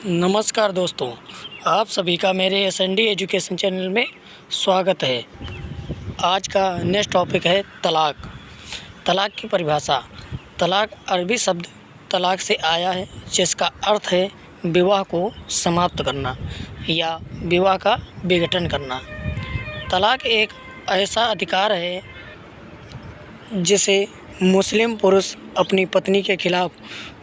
नमस्कार दोस्तों, आप सभी का मेरे एसएनडी एजुकेशन चैनल में स्वागत है। आज का नेक्स्ट टॉपिक है तलाक। तलाक की परिभाषा। तलाक अरबी शब्द तलाक से आया है, जिसका अर्थ है विवाह को समाप्त करना या विवाह का विघटन करना। तलाक एक ऐसा अधिकार है जिसे मुस्लिम पुरुष अपनी पत्नी के खिलाफ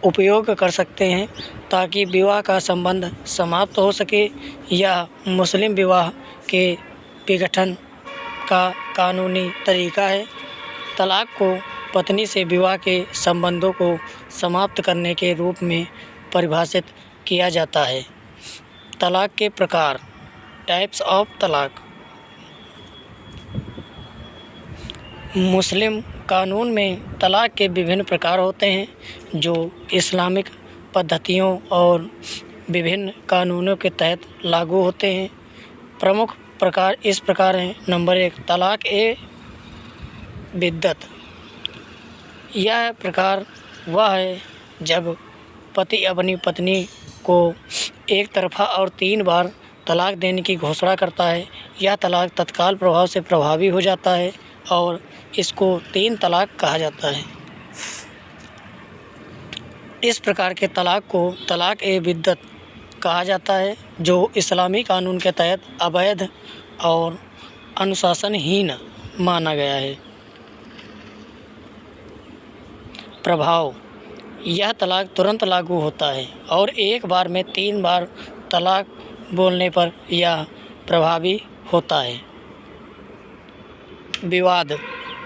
उपयोग कर सकते हैं ताकि विवाह का संबंध समाप्त हो सके। यह मुस्लिम विवाह के विघटन का कानूनी तरीका है। तलाक को पत्नी से विवाह के संबंधों को समाप्त करने के रूप में परिभाषित किया जाता है। तलाक के प्रकार, टाइप्स ऑफ तलाक। मुस्लिम कानून में तलाक के विभिन्न प्रकार होते हैं जो इस्लामिक पद्धतियों और विभिन्न कानूनों के तहत लागू होते हैं। प्रमुख प्रकार इस प्रकार हैं। नंबर 1, तलाक ए बिद्दत। यह प्रकार वह है जब पति अपनी पत्नी को एक तरफा और 3 बार तलाक देने की घोषणा करता है। यह तलाक तत्काल प्रभाव से प्रभावी हो जाता है और इसको 3 तलाक कहा जाता है। इस प्रकार के तलाक को तलाक ए बिद्दत कहा जाता है, जो इस्लामी कानून के तहत अवैध और अनुशासनहीन माना गया है। प्रभाव। यह तलाक तुरंत लागू होता है और एक बार में 3 बार तलाक बोलने पर यह प्रभावी होता है। विवाद।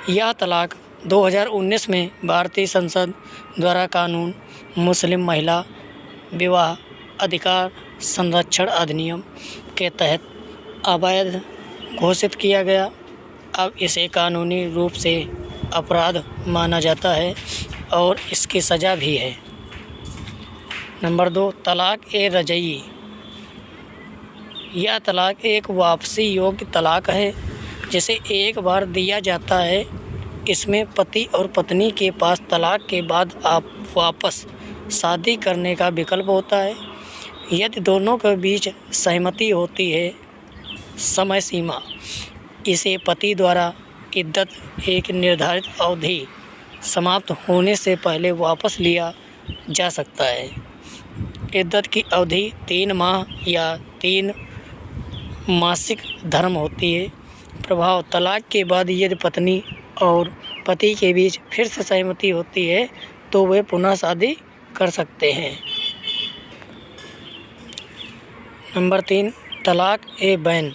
यह तलाक 2019 में भारतीय संसद द्वारा कानून मुस्लिम महिला विवाह अधिकार संरक्षण अधिनियम के तहत अवैध घोषित किया गया। अब इसे कानूनी रूप से अपराध माना जाता है और इसकी सज़ा भी है। नंबर 2, तलाक ए रजई। यह तलाक एक वापसी योग्य तलाक है जिसे एक बार दिया जाता है। इसमें पति और पत्नी के पास तलाक के बाद आप वापस शादी करने का विकल्प होता है यदि दोनों के बीच सहमति होती है। समय सीमा। इसे पति द्वारा इद्दत एक निर्धारित अवधि समाप्त होने से पहले वापस लिया जा सकता है। इद्दत की अवधि 3 माह या 3 मासिक धर्म होती है। प्रभाव। तलाक के बाद यदि पत्नी और पति के बीच फिर से सहमति होती है तो वे पुनः शादी कर सकते हैं। नंबर 3, तलाक ए बैन।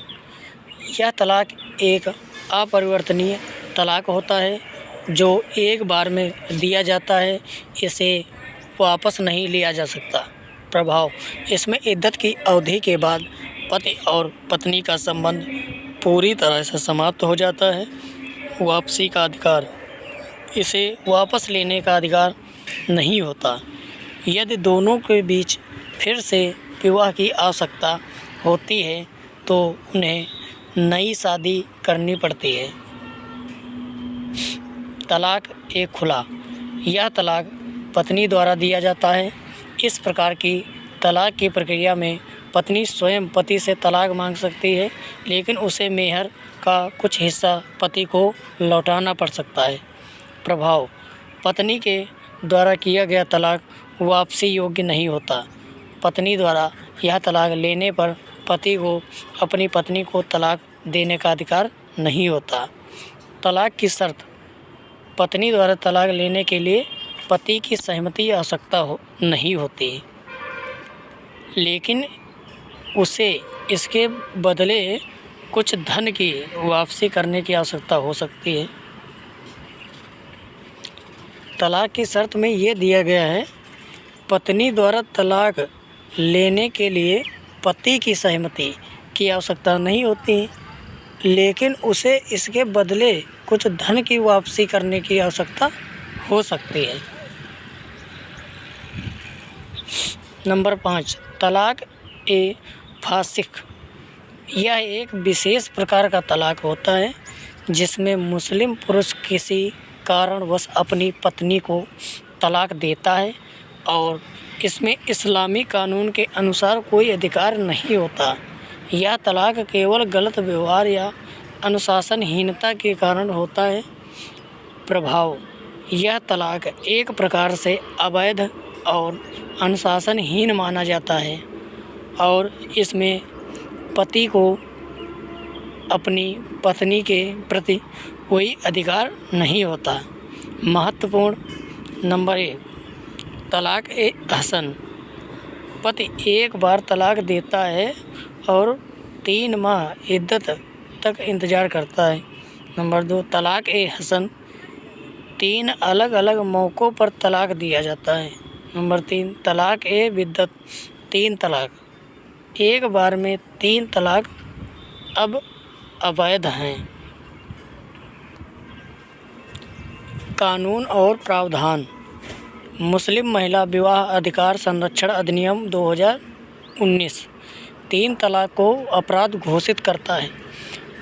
यह तलाक एक अपरिवर्तनीय तलाक होता है जो एक बार में दिया जाता है। इसे वापस नहीं लिया जा सकता। प्रभाव। इसमें इद्दत की अवधि के बाद पति और पत्नी का संबंध पूरी तरह से समाप्त हो जाता है। वापसी का अधिकार। इसे वापस लेने का अधिकार नहीं होता। यदि दोनों के बीच फिर से विवाह की आवश्यकता होती है तो उन्हें नई शादी करनी पड़ती है। तलाक ए खुला। यह तलाक पत्नी द्वारा दिया जाता है। इस प्रकार की तलाक की प्रक्रिया में पत्नी स्वयं पति से तलाक मांग सकती है, लेकिन उसे मेहर का कुछ हिस्सा पति को लौटाना पड़ सकता है। प्रभाव। पत्नी के द्वारा किया गया तलाक वापसी योग्य नहीं होता। पत्नी द्वारा यह तलाक लेने पर पति को अपनी पत्नी को तलाक देने का अधिकार नहीं होता। तलाक की शर्त। पत्नी द्वारा तलाक लेने के लिए पति की सहमति या आवश्यकता नहीं होती, लेकिन उसे इसके बदले कुछ धन की वापसी करने की आवश्यकता हो सकती है। तलाक की शर्त में ये दिया गया है, पत्नी द्वारा तलाक लेने के लिए पति की सहमति की आवश्यकता नहीं होती, लेकिन उसे इसके बदले कुछ धन की वापसी करने की आवश्यकता हो सकती है। नंबर 5, तलाक ए फासिक। यह एक विशेष प्रकार का तलाक होता है जिसमें मुस्लिम पुरुष किसी कारणवश अपनी पत्नी को तलाक देता है और इसमें इस्लामी कानून के अनुसार कोई अधिकार नहीं होता। यह तलाक केवल गलत व्यवहार या अनुशासनहीनता के कारण होता है। प्रभाव: यह तलाक एक प्रकार से अवैध और अनुशासनहीन माना जाता है और इसमें पति को अपनी पत्नी के प्रति कोई अधिकार नहीं होता। महत्वपूर्ण: नंबर 1, तलाक ए हसन। पति एक बार तलाक देता है और 3 माह इद्दत तक इंतज़ार करता है। नंबर 2, तलाक ए हसन 3 अलग अलग मौक़ों पर तलाक दिया जाता है। नंबर 3, तलाक ए बिद्दत 3 तलाक। एक बार में 3 तलाक अब अवैध हैं। कानून और प्रावधान: मुस्लिम महिला विवाह अधिकार संरक्षण अधिनियम 2019 3 तलाक को अपराध घोषित करता है।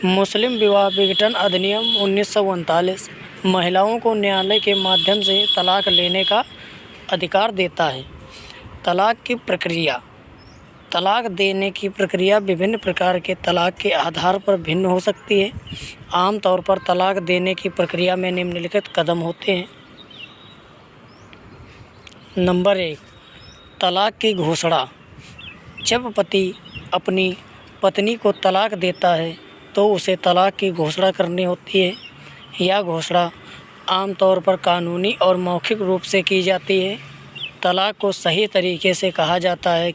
मुस्लिम विवाह विघटन अधिनियम 1939 महिलाओं को न्यायालय के माध्यम से तलाक लेने का अधिकार देता है। तलाक की प्रक्रिया: तलाक देने की प्रक्रिया विभिन्न प्रकार के तलाक के आधार पर भिन्न हो सकती है। आमतौर पर तलाक देने की प्रक्रिया में निम्नलिखित कदम होते हैं। नंबर 1, तलाक की घोषणा: जब पति अपनी पत्नी को तलाक देता है तो उसे तलाक की घोषणा करनी होती है। यह घोषणा आमतौर पर कानूनी और मौखिक रूप से की जाती है। तलाक को सही तरीके से कहा जाता है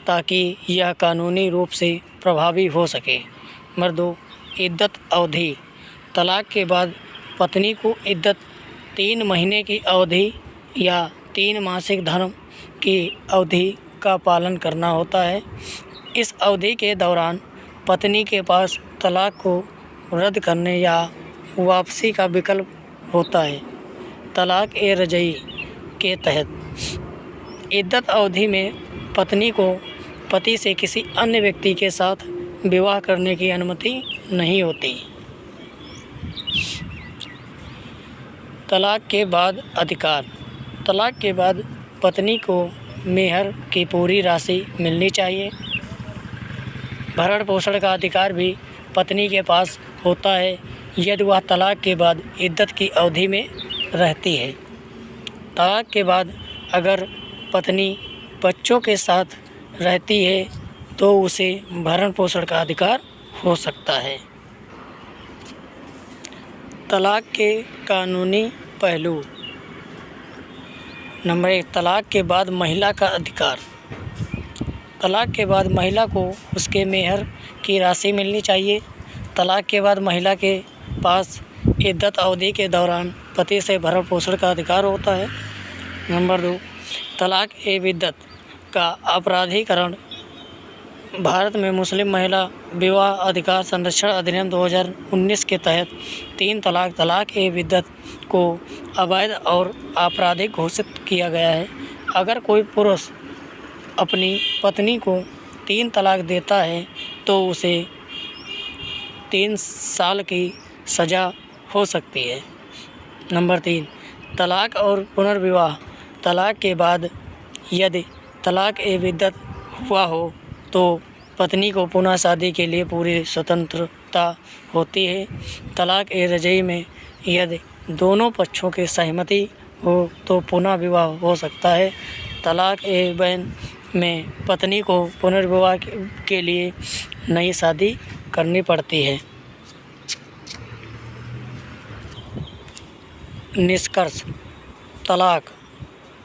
ताकि यह कानूनी रूप से प्रभावी हो सके। नंबर 2, इद्दत अवधि: तलाक के बाद पत्नी को इद्दत 3 महीने की अवधि या 3 मासिक धर्म की अवधि का पालन करना होता है। इस अवधि के दौरान पत्नी के पास तलाक को रद्द करने या वापसी का विकल्प होता है। तलाक ए रजई के तहत इद्दत अवधि में पत्नी को पति से किसी अन्य व्यक्ति के साथ विवाह करने की अनुमति नहीं होती। तलाक के बाद अधिकार: तलाक के बाद पत्नी को मेहर की पूरी राशि मिलनी चाहिए। भरण पोषण का अधिकार भी पत्नी के पास होता है यदि वह तलाक के बाद इद्दत की अवधि में रहती है। तलाक के बाद अगर पत्नी बच्चों के साथ रहती है तो उसे भरण पोषण का अधिकार हो सकता है। तलाक के कानूनी पहलू: नंबर 1, तलाक के बाद महिला का अधिकार: तलाक के बाद महिला को उसके मेहर की राशि मिलनी चाहिए। तलाक के बाद महिला के पास इद्दत अवधि के दौरान पति से भरण पोषण का अधिकार होता है। नंबर 2, तलाक ए बिद्दत का अपराधीकरण: भारत में मुस्लिम महिला विवाह अधिकार संरक्षण अधिनियम 2019 के तहत 3 तलाक तलाक ए बिद्दत को अवैध और आपराधिक घोषित किया गया है। अगर कोई पुरुष अपनी पत्नी को 3 तलाक देता है तो उसे 3 साल की सज़ा हो सकती है। नंबर 3, तलाक और पुनर्विवाह: तलाक के बाद यदि तलाक ए बिद्दत हुआ हो तो पत्नी को पुनः शादी के लिए पूरी स्वतंत्रता होती है। तलाक ए रजई में यदि दोनों पक्षों की सहमति हो तो पुनः विवाह हो सकता है। तलाक ए बैन में पत्नी को पुनर्विवाह के लिए नई शादी करनी पड़ती है। निष्कर्ष: तलाक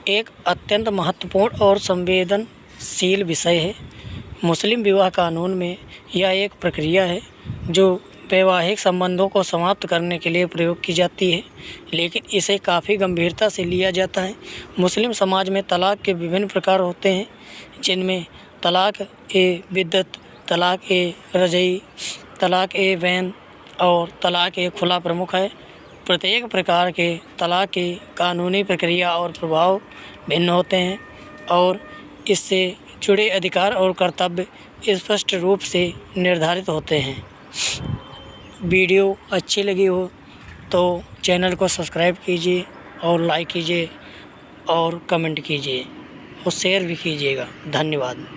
एक अत्यंत महत्वपूर्ण और संवेदनशील विषय है। मुस्लिम विवाह कानून में यह एक प्रक्रिया है जो वैवाहिक संबंधों को समाप्त करने के लिए प्रयोग की जाती है, लेकिन इसे काफ़ी गंभीरता से लिया जाता है। मुस्लिम समाज में तलाक के विभिन्न प्रकार होते हैं, जिनमें तलाक ए बिद्दत, तलाक ए रजई, तलाक ए बैन और तलाक ए खुला प्रमुख है। प्रत्येक प्रकार के तलाक की कानूनी प्रक्रिया और प्रभाव भिन्न होते हैं और इससे जुड़े अधिकार और कर्तव्य स्पष्ट रूप से निर्धारित होते हैं। वीडियो अच्छी लगी हो तो चैनल को सब्सक्राइब कीजिए और लाइक कीजिए और कमेंट कीजिए। और शेयर भी कीजिएगा। धन्यवाद।